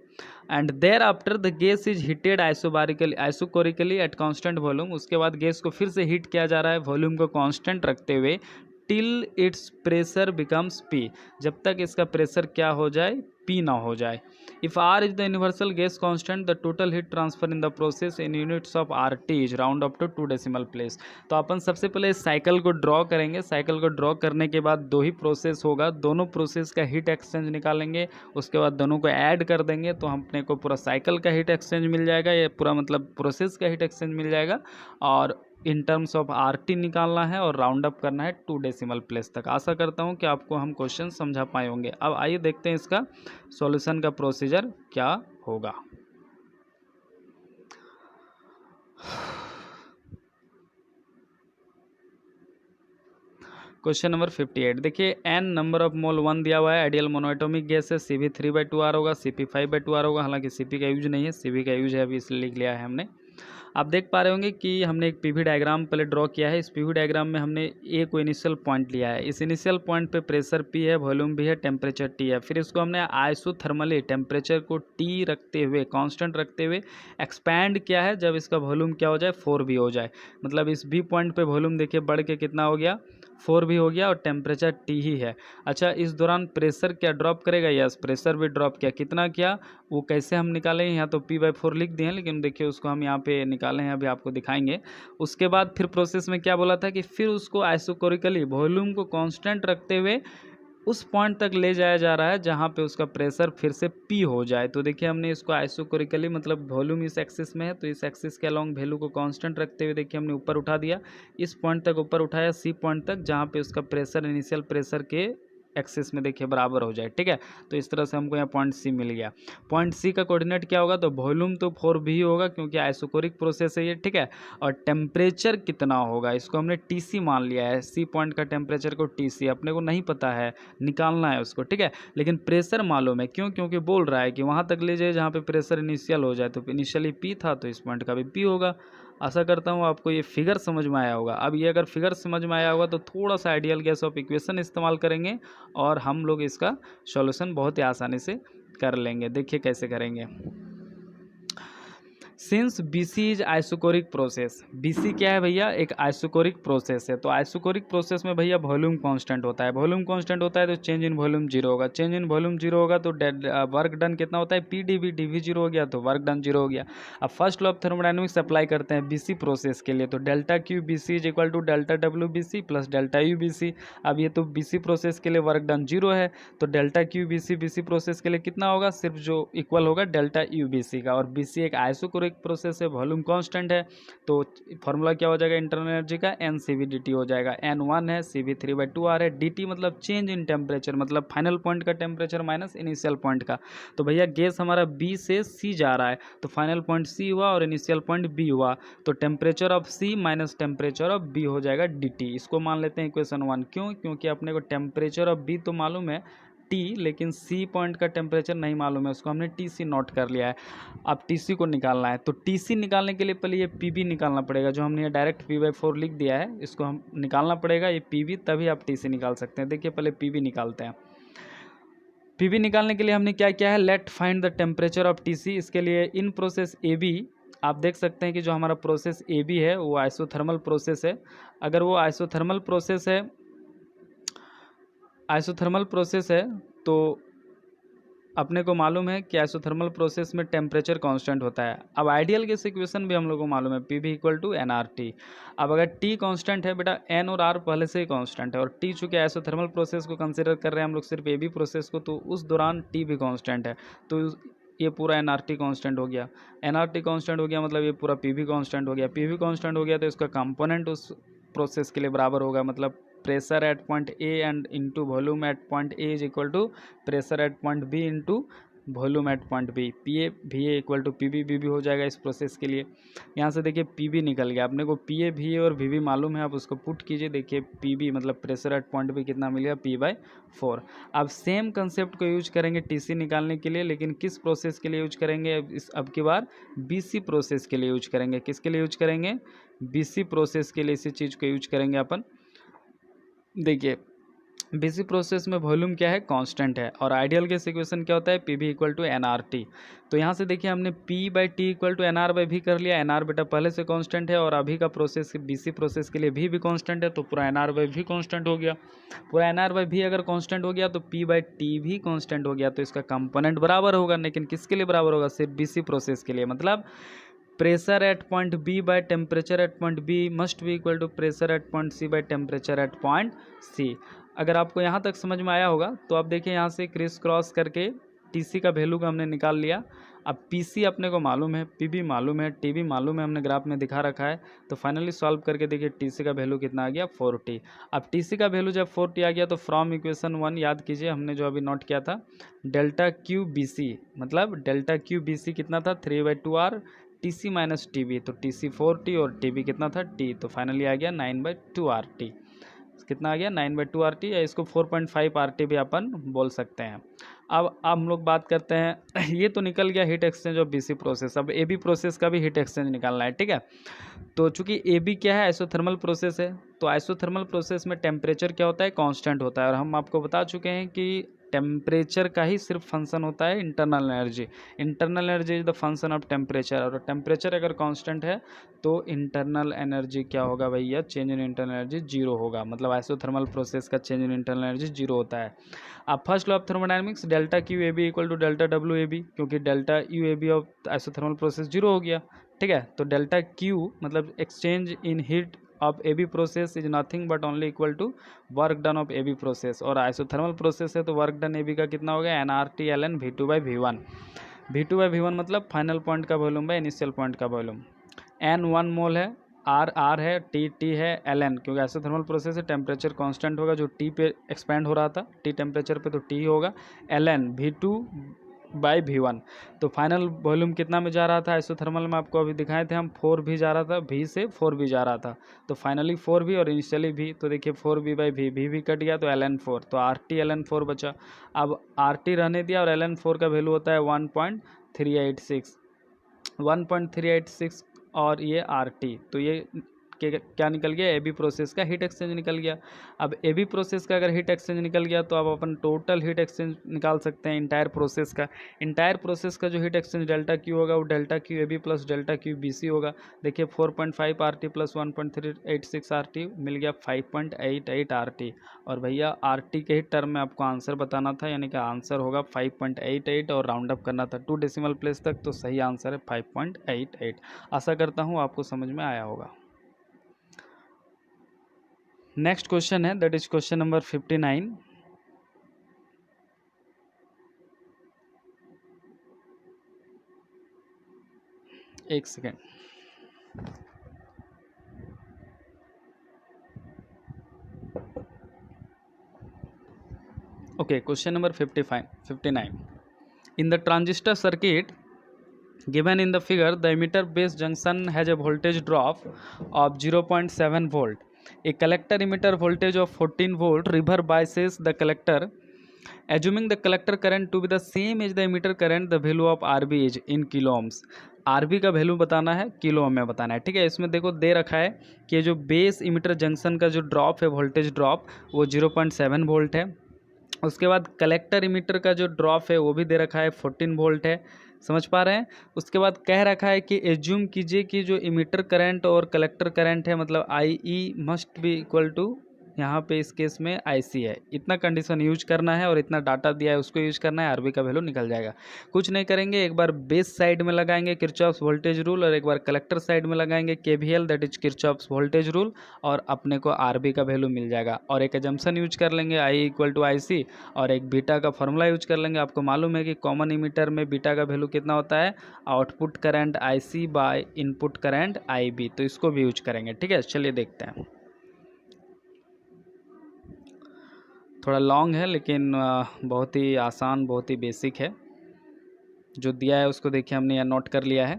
S1: and thereafter the gas is heated isochorically at constant volume. उसके बाद गैस को फिर से हीट किया जा रहा है वॉल्यूम को कांस्टेंट रखते हुए, till its pressure becomes P, जब तक इसका प्रेशर क्या हो जाए, P ना हो जाए। If R is the universal gas constant, the total heat transfer in the process in units of RT is round up to 2 decimal place. तो अपन सबसे पहले इस साइकिल को ड्रॉ करेंगे। साइकिल को ड्रॉ करने के बाद दो ही प्रोसेस होगा, दोनों प्रोसेस का हीट एक्सचेंज निकालेंगे, उसके बाद दोनों को ऐड कर देंगे, तो हम अपने को पूरा साइकिल का हीट एक्सचेंज मिल जाएगा, ये पूरा मतलब प्रोसेस का हीट एक्सचेंज मिल जाएगा, और इन टर्म्स ऑफ RT निकालना है और राउंड अप करना है 2 डेसिमल प्लेस तक। आशा करता हूँ कि आपको हम क्वेश्चन समझा पाए होंगे। अब आइए देखते हैं इसका सॉल्यूशन का प्रोसीजर क्या होगा। क्वेश्चन नंबर 58, देखिए n नंबर ऑफ मोल 1 दिया हुआ है, आइडियल मोनोएटॉमिक गैस है, CV 3/2R होगा, CP 5/2R होगा। हालांकि CP का यूज नहीं है, CV का यूज है, अभी इसलिए लिख लिया है हमने। आप देख पा रहे होंगे कि हमने एक PV डायग्राम पहले ड्रॉ किया है। इस PV डायग्राम में हमने A को इनिशियल पॉइंट लिया है, इस इनिशियल पॉइंट पे प्रेशर P है, वॉल्यूम भी है, टेम्परेचर T है। फिर इसको हमने आइसोथर्मली टेम्परेचर को T रखते हुए, कांस्टेंट रखते हुए एक्सपैंड किया है, जब इसका वॉल्यूम क्या हो जाए, 4V हो जाए। मतलब इस B पॉइंट पे वॉल्यूम देखिए बढ़ के कितना हो गया, 4V हो गया, और टेम्परेचर T ही है। अच्छा, इस दौरान प्रेशर क्या ड्रॉप करेगा, यस प्रेशर भी ड्रॉप किया। कितना किया वो कैसे हम निकालेंगे, यहाँ तो P/4 लिख दिए हैं, लेकिन देखिए उसको हम यहाँ पे निकाले हैं, अभी आपको दिखाएंगे। उसके बाद फिर प्रोसेस में क्या बोला था कि फिर उसको आइसोकोरिकली वॉल्यूम को कांस्टेंट रखते हुए उस पॉइंट तक ले जाया जा रहा है जहाँ पे उसका प्रेशर फिर से P हो जाए। तो देखिए हमने इसको आइसोकोरिकली मतलब वॉल्यूम इस एक्सिस में है, तो इस एक्सिस के अलॉन्ग वैल्यू को कांस्टेंट रखते हुए देखिए हमने ऊपर उठा दिया, इस पॉइंट तक ऊपर उठाया, C पॉइंट तक, जहाँ पे उसका प्रेशर इनिशियल प्रेशर के एक्सिस में देखिए बराबर हो जाए, ठीक है। तो इस तरह से हमको यहाँ पॉइंट C मिल गया। पॉइंट C का कोऑर्डिनेट क्या होगा, तो वॉल्यूम तो 4V होगा क्योंकि आइसोकोरिक प्रोसेस है ये, ठीक है। और टेम्परेचर कितना होगा, इसको हमने TC मान लिया है, C पॉइंट का टेम्परेचर को TC अपने को नहीं पता है, निकालना है उसको, ठीक है। लेकिन प्रेशर मालूम है, क्यों, क्योंकि बोल रहा है कि वहाँ तक ले जाए जहाँ पे प्रेशर इनिशियल हो जाए, तो इनिशियली P था तो इस पॉइंट का भी P होगा। आशा करता हूँ आपको ये फिगर समझ में आया होगा। अब ये अगर फिगर समझ में आया होगा तो थोड़ा सा आइडियल गैस ऑफ इक्वेशन इस्तेमाल करेंगे और हम लोग इसका सॉल्यूशन बहुत ही आसानी से कर लेंगे। देखिए कैसे करेंगे। Since BC is isochoric process, BC क्या है भैया, एक आइसोकोरिक प्रोसेस है। तो आइसोकोरिक प्रोसेस में भैया वॉल्यूम कांस्टेंट होता है, वॉल्यूम कांस्टेंट होता है तो चेंज इन वॉल्यूम जीरो होगा, चेंज इन वॉल्यूम जीरो होगा तो वर्क डन कितना होता है, पी डी जीरो हो गया तो वर्क डन जीरो हो गया। अब first law of thermodynamics apply करते हैं बीसी प्रोसेस के लिए, तो delta Q B C is equal to delta W B C plus delta U B C. अब ये तो बीसी प्रोसेस के लिए वर्क डन जीरो है, तो delta Q B C process के लिए कितना होगा, सिर्फ जो इक्वल होगा डेल्टा यू बी सी का। और बी सी एक आइसोकोरिक प्रोसेस है, वॉल्यूम कांस्टेंट है, तो फॉर्मूला क्या हो जाएगा इंटरनल एनर्जी का, N C V D T हो जाएगा। एन 1 है, सी वी 3/2 आर है, डी टी मतलब चेंज इन टेम्परेचर, मतलब फाइनल पॉइंट का टेम्परेचर माइनस इनिशियल पॉइंट का। तो भैया गैस हमारा बी से सी जा रहा है, तो फाइनल पॉइंट सी हुआ और इनिशियल पॉइंट बी हुआ, तो temperature of C minus temperature of B हो जाएगा डी टी। इसको मान लेते हैं इक्वेशन 1। क्यों, क्योंकि अपने को टेम्परेचर ऑफ बी तो मालूम है टी, लेकिन सी पॉइंट का टेम्परेचर नहीं मालूम है, उसको हमने टी सी नोट कर लिया है। अब टी सी को निकालना है, तो टी सी निकालने के लिए पहले ये पी बी निकालना पड़ेगा, जो हमने ये डायरेक्ट P/4 लिख दिया है, इसको हम निकालना पड़ेगा ये पी बी, तभी आप टी सी निकाल सकते हैं। देखिए पहले पी बी निकालते हैं। पी बी निकालने के लिए हमने क्या किया है, let find the temperature of T C. इसके लिए इन प्रोसेस ए बी आप देख सकते हैं कि जो हमारा प्रोसेस ए बी है वो आइसोथर्मल प्रोसेस है। अगर वो आइसोथर्मल प्रोसेस है तो अपने को मालूम है कि आइसोथर्मल प्रोसेस में टेम्परेचर कांस्टेंट होता है। अब आइडियल गैस इक्वेशन भी हम लोग को मालूम है, P V equal to N R T. अब अगर टी कांस्टेंट है बेटा, एन और आर पहले से ही कांस्टेंट है, और टी चूँकि आइसोथर्मल प्रोसेस को कंसिडर कर रहे हैं हम लोग सिर्फ ए बी प्रोसेस को, तो उस दौरान टी भी कांस्टेंट है, तो ये पूरा एन आर टी कॉन्स्टेंट हो गया। एन आर टी कॉन्स्टेंट हो गया मतलब ये पूरा पी भी कॉन्स्टेंट हो गया। पी भी कॉन्स्टेंट हो गया तो इसका कंपोनेंट उस प्रोसेस के लिए बराबर होगा, मतलब pressure at point A and into volume at point A is equal to pressure at point B into volume at point B. P A भी A equal to P B B भी हो जाएगा इस प्रोसेस के लिए। यहाँ से देखिए पी बी निकल गया, अपने को पी ए भी ए और वी बी मालूम है, आप उसको पुट कीजिए। देखिए पी बी मतलब प्रेशर एट पॉइंट बी कितना मिलेगा, P/4। अब सेम कंसेप्ट को यूज करेंगे टी सी निकालने के लिए, लेकिन किस प्रोसेस के लिए यूज करेंगे, अब की बार बी सी प्रोसेस के लिए यूज करेंगे। किसके लिए यूज करेंगे, बी सी प्रोसेस के लिए इसी चीज़ को यूज करेंगे अपन। देखिए बीसी प्रोसेस में वॉल्यूम क्या है, कांस्टेंट है, और आइडियल गैस इक्वेशन क्या होता है, P V equal to N R T. तो यहाँ से देखिए हमने P by T equal to N R by V कर लिया। एन आर बेटा पहले से कांस्टेंट है, और अभी का प्रोसेस बीसी प्रोसेस के लिए भी कांस्टेंट है, तो पूरा एन आर बाई भी कांस्टेंट हो गया। पूरा एन आर बाई भी अगर कांस्टेंट हो गया तो पी बाई टी भी कांस्टेंट हो गया, तो इसका कंपोनेंट बराबर होगा। लेकिन किसके लिए बराबर होगा, सिर्फ बीसी प्रोसेस के लिए, मतलब pressure at point B by temperature at point B must be equal to pressure at point C by temperature at point C. अगर आपको यहाँ तक समझ में आया होगा तो आप देखिए यहाँ से क्रिस क्रॉस करके टीसी का वैल्यू का हमने निकाल लिया। अब पीसी अपने को मालूम है, पी भी मालूम है, टी भी मालूम है, हमने ग्राफ में दिखा रखा है। तो फाइनली सॉल्व करके देखिए टीसी का वैल्यू कितना आ गया, 4T। अब टीसी का वैल्यू जब 4T आ गया तो फ्रॉम इक्वेशन 1 याद कीजिए हमने जो अभी नोट किया था, डेल्टा क्यू बी सी, मतलब डेल्टा क्यू बी सी कितना था, 3/2R T C minus T B, तो टी सी 4T और टी बी कितना था, टी, तो फाइनली आ गया 9/2RT। कितना आ गया, 9/2RT, या इसको 4.5RT भी अपन बोल सकते हैं। अब हम लोग बात करते हैं ये तो निकल गया heat exchange of BC process. अब ए बी प्रोसेस का भी हीट एक्सचेंज निकालना है, ठीक है। तो चूंकि ए बी क्या है, आइसोथर्मल प्रोसेस है, तो आइसोथर्मल प्रोसेस में टेम्परेचर क्या होता है, कांस्टेंट होता है। और हम आपको बता चुके हैं कि टेम्परेचर का ही सिर्फ फंक्शन होता है internal energy. Internal energy is the function of temperature, और टेम्परेचर अगर कांस्टेंट है तो इंटरनल एनर्जी क्या होगा भैया, change in internal energy zero होगा, मतलब आइसोथर्मल प्रोसेस का change in internal energy zero होता है। अब first law of thermodynamics, delta Q A B equal to delta W A B, क्योंकि delta U A B of isothermal process zero हो गया, ठीक है। तो डेल्टा क्यू मतलब exchange in heat of A B process is nothing but only equal to work done of A B process, और isothermal process है तो work done A B का कितना हो गया, N R T L N V2/V1। V2/V1 मतलब final point का volume by initial point का वॉल्यूम। एन 1 मोल है, आर है, टी है, एल एन, क्योंकि आइसोथर्मल प्रोसेस है टेम्परेचर कांस्टेंट होगा, जो टी पे एक्सपेंड हो रहा था, टी टेम्परेचर पे तो टी होगा, एल एन V2/V1। तो फाइनल वॉल्यूम कितना में जा रहा था आइसोथर्मल में, आपको अभी दिखाए थे हम, 4 भी जा रहा था, V से 4 भी जा रहा था, तो फाइनली 4 भी और इनिशियली भी, तो देखिए 4V/V, V भी कट गया तो LN4, तो RT LN4 बचा। अब RT रहने दिया, और LN4 का वैल्यू होता है 1.386 और ये RT, तो ये क्या निकल गया, ए बी प्रोसेस का हीट एक्सचेंज निकल गया। अब ए बी प्रोसेस का अगर हीट एक्सचेंज निकल गया तो अब अपन टोटल हीट एक्सचेंज निकाल सकते हैं इंटायर प्रोसेस का। इंटायर प्रोसेस का जो हीट एक्सचेंज डेल्टा क्यू होगा वो delta Q A B plus delta Q B C होगा। देखिए 4.5 R T plus 1.386 R T मिल गया 5.88 आर टी। और भैया आर टी के ही टर्म में आपको आंसर बताना था, यानी कि आंसर होगा 5.88 और राउंड अप करना था 2 डेसिमल प्लेस तक, तो सही आंसर है 5.88। आशा करता हूँ आपको समझ में आया होगा। नेक्स्ट क्वेश्चन है, दैट इज क्वेश्चन नंबर 59। एक second. Okay, question number 59. In the transistor circuit given in the figure, the emitter base junction has a voltage drop of 0.7 volt. A collector emitter voltage of 14 volt reverse biases the collector. Assuming the collector current to be the same as the emitter current, the value of RB is in kilo ohms. RB का value बताना है, kilo ohm में बताना है। ठीक है, इसमें देखो दे रखा है कि जो बेस इमिटर जंक्शन का जो ड्रॉप है, वोल्टेज ड्रॉप, वो 0.7 वोल्ट है। उसके बाद कलेक्टर इमीटर का जो ड्रॉप है वो भी दे रखा है 14 वोल्ट है। समझ पा रहे हैं। उसके बाद कह रखा है कि एज्यूम कीजिए कि जो इमीटर करंट और कलेक्टर करंट है, मतलब आई ई मस्ट बी इक्वल टू, यहाँ पे इस केस में आईसी है। इतना कंडीशन यूज करना है और इतना डाटा दिया है उसको यूज करना है, आरबी का वैल्यू निकल जाएगा। कुछ नहीं करेंगे, एक बार बेस साइड में लगाएंगे किरचॉफ्स वोल्टेज रूल और एक बार कलेक्टर साइड में लगाएंगे KVL, that is Kirchhoff's voltage rule, और अपने को आरबी का वैल्यू मिल जाएगा। और एक एजम्पशन यूज कर लेंगे आई इक्वल टू आई सी, और एक बीटा का फॉर्मूला यूज कर लेंगे। आपको मालूम है कि कॉमन इमीटर में बीटा का वैल्यू कितना होता है, output current I C by input current I B, तो इसको भी यूज करेंगे। ठीक है, चलिए देखते हैं। थोड़ा लॉन्ग है लेकिन बहुत ही आसान, बहुत ही बेसिक है। जो दिया है उसको देखिए, हमने यहाँ नोट कर लिया है।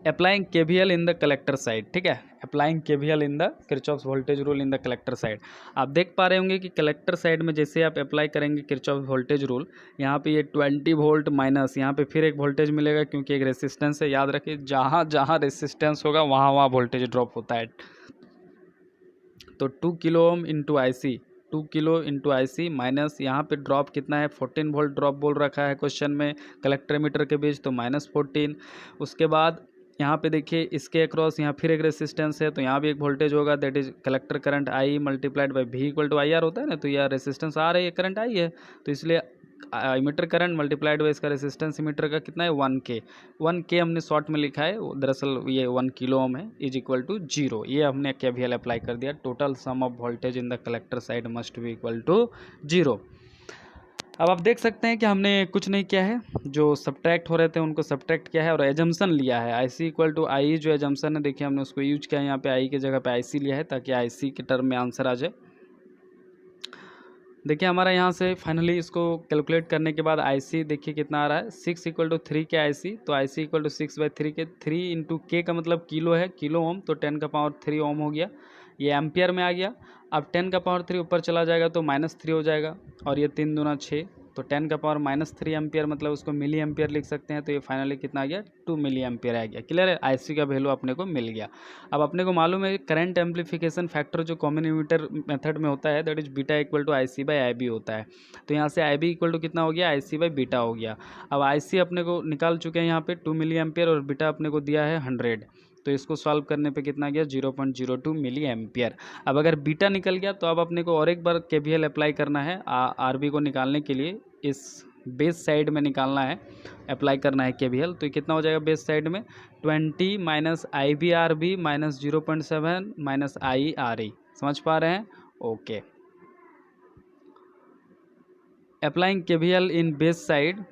S1: Applying KVL in the collector side. ठीक है, applying KVL in the Kirchhoff's voltage rule in the collector side. आप देख पा रहे होंगे कि कलेक्टर साइड में जैसे आप अप्लाई करेंगे किरचॉफ्स वोल्टेज रूल, यहाँ पे ये 20 वोल्ट माइनस, यहाँ पे फिर एक वोल्टेज मिलेगा क्योंकि एक रेसिस्टेंस है। याद रखिए, जहाँ जहाँ रेसिस्टेंस होगा वहाँ वहाँ वोल्टेज ड्रॉप होता है। तो 2 किलो ओम इंटू आई सी, 2 किलो इंटू आई सी माइनस, यहाँ पे ड्रॉप कितना है, 14 वोल्ट ड्रॉप बोल रखा है क्वेश्चन में कलेक्टर मीटर के बीच, तो -14। उसके बाद यहाँ पे देखिए इसके अक्रॉस यहाँ फिर एक रेसिस्टेंस है, तो यहाँ भी एक वोल्टेज होगा, that is collector current I multiplied by V equal to I R होता है ना। तो यह रेसिस्टेंस आ रही है, करंट आई है, तो इसलिए इमीटर करंट मल्टीप्लाइड बाई इसका रेसिस्टेंस इमीटर का कितना है 1K। 1K हमने शॉर्ट में लिखा है, दरअसल ये 1 किलो ओम है, इज इक्वल टू 0। ये हमने केवीएल अप्लाई कर दिया। Total sum of voltage in the collector side must be equal to 0। अब आप देख सकते हैं कि हमने कुछ नहीं किया है, जो सब्ट्रैक्ट हो रहे थे उनको सब्ट्रैक्ट किया है और एजम्पशन लिया है। आई सी इक्वल टू आई, जो एजम्पशन है देखिए हमने उसको यूज किया है। यहाँ पे आई की जगह पे आई सी लिया है ताकि आई सी के टर्म में आंसर आ जाए। देखिए हमारा यहाँ से फाइनली इसको कैलकुलेट करने के बाद आई सी देखिए कितना आ रहा है, 6 इक्वल टू 3 के आई सी। तो आई सी इक्वल टू 6/3 के, 3 इंटू के का मतलब किलो है, किलो ओम, तो 10 का पावर 3 ओम हो गया। ये एम्पियर में आ गया। अब 10 का पावर 3 ऊपर चला जाएगा तो -3 हो जाएगा, और ये 3 दूना 6, तो 10 का पावर -3 एम्पियर, मतलब उसको मिली एम्पियर लिख सकते हैं। तो ये फाइनली कितना आ गया, 2 मिली एम्पियर आ गया। क्लियर है, आईसी का वैल्यू अपने को मिल गया। अब अपने को मालूम है करंट एम्पलीफिकेशन फैक्टर जो कॉमन इमीटर मेथड में होता है, that is beta equal to I C by I B होता है। तो यहाँ से आई बी इक्वल टू कितना हो गया, आई सी बाई बीटा हो गया। अब आई सी अपने को निकाल चुके हैं यहाँ पे 2 मिली एम्पियर, और बीटा अपने को दिया है 100। तो इसको सॉल्व करने पे कितना गया, 0.02 मिली एम्पियर। अब अगर बीटा निकल गया तो अब अपने को और एक बार केवीएल अप्लाई करना है आरबी को निकालने के लिए। इस बेस साइड में निकालना है, अप्लाई करना है केवीएल। तो कितना हो जाएगा बेस साइड में, 20 minus I B R B minus 0.7 minus I R E. समझ पा रहे हैं, okay. Applying KVL in base side,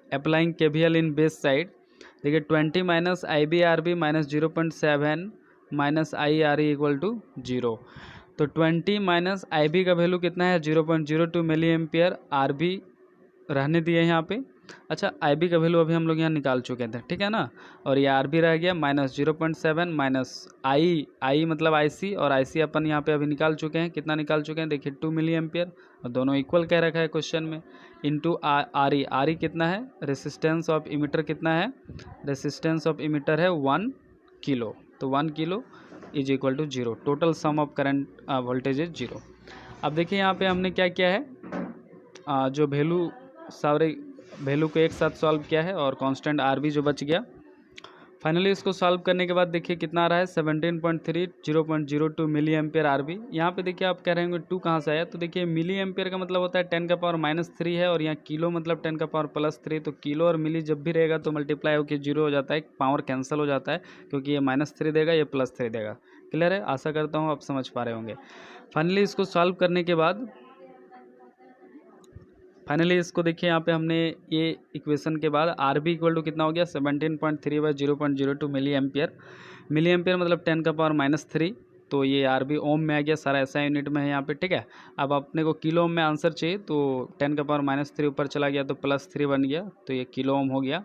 S1: applying KVL in base side, देखिए 20 minus I B R B minus 0.7 minus I R E equal to 0। तो 20 minus I B का value कितना है, 0.02 milli ampere, R B रहने दिए यहाँ पे। अच्छा, आई बी का वैल्यू अभी हम लोग यहाँ निकाल चुके थे, ठीक है ना। और ये आर बी रह गया -0.7 माइनस आई मतलब आई सी, और आई सी अपन यहाँ पे अभी निकाल चुके हैं। कितना निकाल चुके हैं, देखिए 2 मिली एम्पियर, और दोनों इक्वल कह रखा है क्वेश्चन में, इंटू आर ई कितना है, रेसिस्टेंस ऑफ इमीटर कितना है, रेसिस्टेंस ऑफ इमीटर है 1 किलो, तो 1 kilo is equal to 0, total sum of current voltage is 0। अब देखिए यहाँ पे हमने क्या किया है, जो वैल्यू सारे वैल्यू को एक साथ सॉल्व किया है और कांस्टेंट आर बी जो बच गया। फाइनली इसको सॉल्व करने के बाद देखिए कितना आ रहा है 17.3 0.02 मिली एम्पियर आर बी। यहाँ पे देखिए आप कह रहे होंगे 2 कहाँ से आया, तो देखिए मिली एम्पियर का मतलब होता है 10 का पावर -3 है, और यहाँ किलो मतलब 10 का पावर +3, तो किलो और मिली जब भी रहेगा तो मल्टीप्लाई होकर 0 हो जाता है, पावर कैंसिल हो जाता है, क्योंकि ये -3 देगा, ये +3 देगा। क्लियर है, आशा करता हूँ आप समझ पा रहे होंगे। फाइनली इसको सॉल्व करने के बाद इसको देखिए यहाँ पे हमने ये इक्वेशन के बाद आर बी इक्वल टू कितना हो गया 17.3 by 0.02 milli ampere. Milli ampere मतलब 10 का पावर -3, तो ये आर बी ओम में आ गया, सारा ऐसा यूनिट में है यहाँ पे, ठीक है। अब अपने को किलो ओम में आंसर चाहिए, तो 10 का पावर -3 ऊपर चला गया तो +3 बन गया, तो ये किलो ओम हो गया,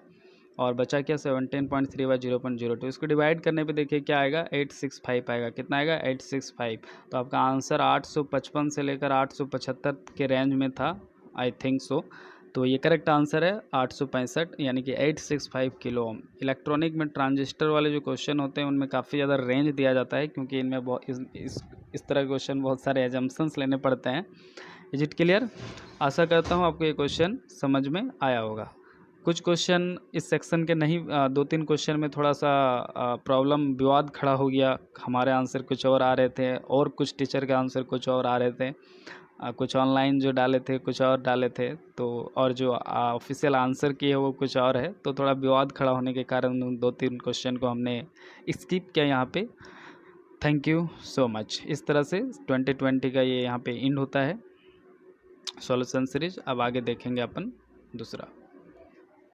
S1: और बचा क्या 17.3 बाई 0.02। इसको डिवाइड करने पे देखिए क्या आएगा 865 आएगा। कितना आएगा 865। तो आपका आंसर 855 से लेकर 875 के रेंज में था, आई थिंक सो। तो ये करेक्ट आंसर है 865, यानी कि 865 किलो ओम। इलेक्ट्रॉनिक में ट्रांजिस्टर वाले जो क्वेश्चन होते हैं उनमें काफ़ी ज़्यादा रेंज दिया जाता है, क्योंकि इनमें बहुत इस तरह के क्वेश्चन बहुत सारे एजम्पशंस लेने पड़ते हैं। Is it clear? आशा करता हूँ आपको ये क्वेश्चन समझ में आया होगा। कुछ क्वेश्चन इस सेक्शन के नहीं, 2-3 क्वेश्चन में थोड़ा सा प्रॉब्लम विवाद खड़ा हो गया, हमारे आंसर कुछ और आ रहे थे और कुछ टीचर के आंसर कुछ और आ रहे थे, कुछ ऑनलाइन जो डाले थे कुछ और डाले थे, तो और जो ऑफिशियल आंसर किए वो कुछ और है, तो थोड़ा विवाद खड़ा होने के कारण उन 2-3 क्वेश्चन को हमने स्किप किया यहाँ पे। Thank you so much. इस तरह से 2020 का ये यहाँ पे एंड होता है सॉल्यूशन सीरीज। अब आगे देखेंगे अपन दूसरा।